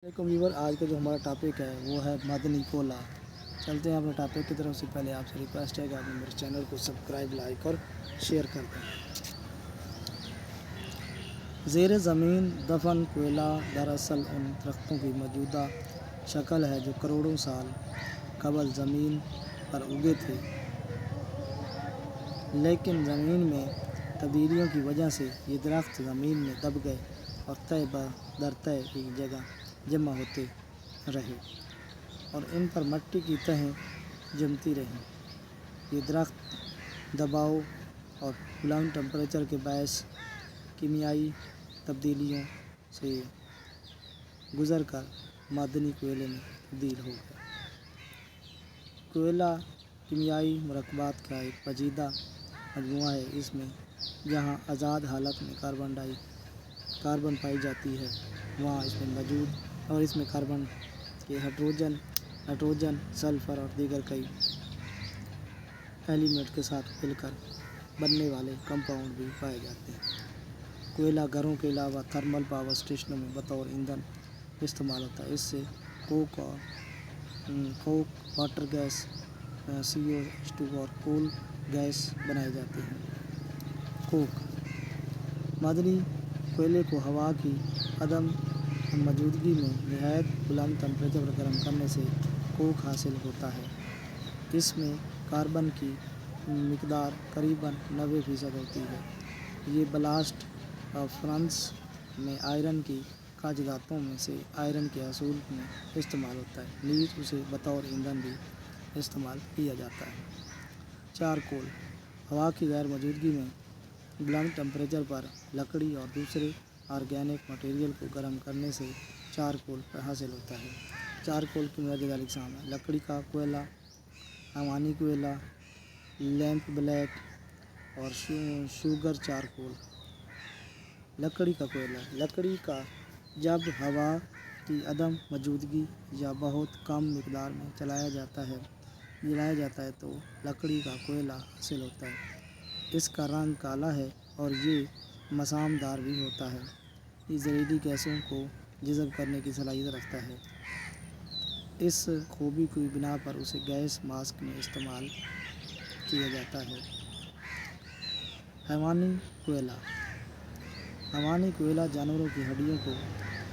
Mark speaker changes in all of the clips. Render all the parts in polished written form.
Speaker 1: देखो व्यूवर, आज का जो हमारा टॉपिक है वो है मादनी कोला। चलते हैं अपने टॉपिक की तरफ। से पहले आपसे रिक्वेस्ट है कि आप मेरे चैनल को सब्सक्राइब, लाइक और शेयर कर दें। ज़ेर ज़मीन दफन कोयला दरअसल उन दरख्तों की मौजूदा शक्ल है जो करोड़ों साल कबल ज़मीन पर उगे थे, लेकिन ज़मीन में तब्दीलियों की वजह से ये दरख्त ज़मीन में दब गए और तय दर तय एक जगह जमा होते रहे और इन पर मिट्टी की तहें जमती रहीं। ये दरख्त दबाव और बुलंद टेम्परेचर के बायस कीमियाई तब्दीलियों से गुज़र कर मादनी कोयले में तब्दील हो गया। कोयला कीमियाई मुरक्कबात का एक पेचीदा मजमूआ है। इसमें जहाँ आज़ाद हालत में कार्बन पाई जाती है, वहाँ इसमें मौजूद और इसमें कार्बन के नाइट्रोजन, सल्फ़र और दीगर कई एलिमेंट के साथ मिलकर बनने वाले कंपाउंड भी पाए जाते हैं। कोयला घरों के अलावा थर्मल पावर स्टेशनों में बतौर ईंधन इस्तेमाल होता है। इससे कोक, वाटर गैस, CO2 और कोल गैस बनाए जाते हैं। कोक मादनी कोयले को हवा की अदम मौजूदगी में नहायत बुलंद टेम्परेचर पर गर्म करने से कोक हासिल होता है। इसमें कार्बन की मिकदार करीबन 90% होती है। ये ब्लास्ट फर्नेस में आयरन की कागजातों में से आयरन के असूल में इस्तेमाल होता है। नीज उसे बतौर ईंधन भी इस्तेमाल किया जाता है। चारकोल हवा की गैर मौजूदगी में बुलंद टेम्परेचर पर लकड़ी और दूसरे ऑर्गेनिक मटेरियल को गर्म करने से चारकोल हासिल होता है। चारकोल की मुतअद्दिद अक़साम है: लकड़ी का कोयला, हैवानी कोयला, लैंप ब्लैक और शुगर चारकोल। लकड़ी का कोयला लकड़ी का जब हवा की अदम मौजूदगी या बहुत कम मिकदार में जलाया जाता है तो लकड़ी का कोयला हासिल होता है। इसका रंग काला है और ये मसामदार भी होता है। ये जहरीली गैसों को जज़ब करने की सलाहियत रखता है। इस खूबी की बिना पर उसे गैस मास्क में इस्तेमाल किया जाता है। हैवानी कोयला जानवरों की हड्डियों को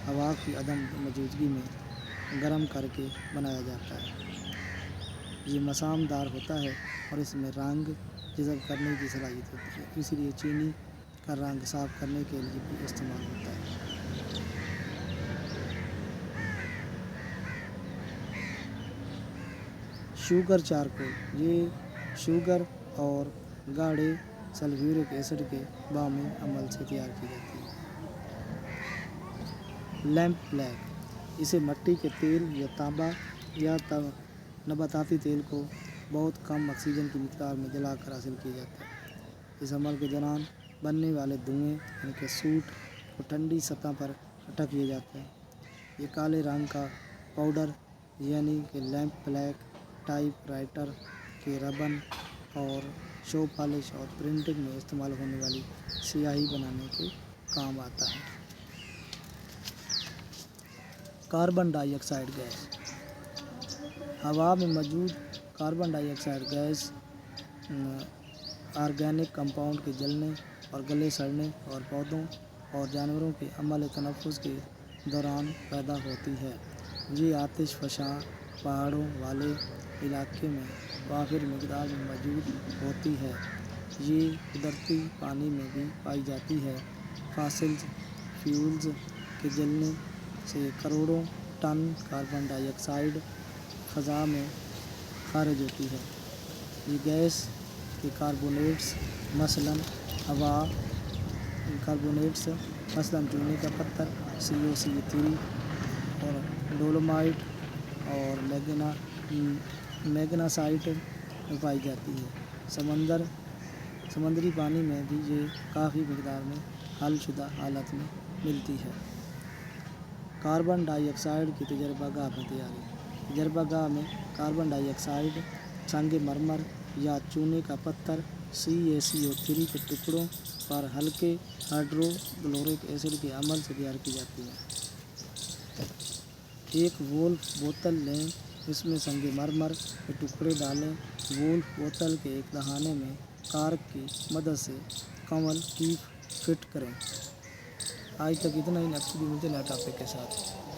Speaker 1: हवा की अदम मौजूदगी में गर्म करके बनाया जाता है। ये मसामदार होता है और इसमें रंग जज़ब करने की सलाहियत होती है, इसलिए चीनी का रंग साफ करने के लिए भी इस्तेमाल होता है। शुगर चारकोल ये शुगर और गाढ़े सल्फ्यूरिक एसिड के बामी अमल से तैयार की जाती है। लैंप ब्लैक इसे मिट्टी के तेल या तांबा या नबाताती तेल को बहुत कम ऑक्सीजन की मिकदार में जलाकर हासिल किया जाता है। इस अमल के दौरान बनने वाले धुएँ यानी कि सूट को ठंडी सतह पर इकट्ठा किए जाते हैं। ये काले रंग का पाउडर यानी कि लैंप ब्लैक टाइप राइटर के रबन और शो पॉलिश और प्रिंटिंग में इस्तेमाल होने वाली स्याही बनाने के काम आता है। कार्बन डाइऑक्साइड गैस हवा में मौजूद carbon dioxide gas organic compound के जलने और गले सड़ने और पौधों और जानवरों के अमल तनफ़ुस के दौरान पैदा होती है। ये आतिश फशां पहाड़ों वाले इलाके में वाफिर मिकदार में मौजूद होती है। ये कुदरती पानी में भी पाई जाती है। फॉसिल फ्यूल्स के जलने से करोड़ों टन कार्बन डाइऑक्साइड फ़ज़ा में खारिज होती है। ये गैस के कार्बोनेट्स मसलन चूने का पत्थर CO3 और डोलोमाइट और मैग्नेसाइट में पाई जाती है। समंदरी पानी में भी ये काफ़ी मिकदार में हलशुदा हालत में मिलती है। कार्बन डाइऑक्साइड की तजर्बागाह में तैयारी तजर्बागाह में कार्बन डाइऑक्साइड संगमरमर या चूने का पत्थर CaCO3 के टुकड़ों पर हल्के हाइड्रोक्लोरिक एसिड के अमल से तैयार की जाती है। एक वोल्फ बोतल लें, इसमें संगमरमर के टुकड़े डालें। वोल्फ बोतल के एक दहाने में कार्क की मदद से कंवल की फिट करें। आज तक इतना ही। नेक्स्ट वीडियो मिलते हैं नए टॉपिक के साथ।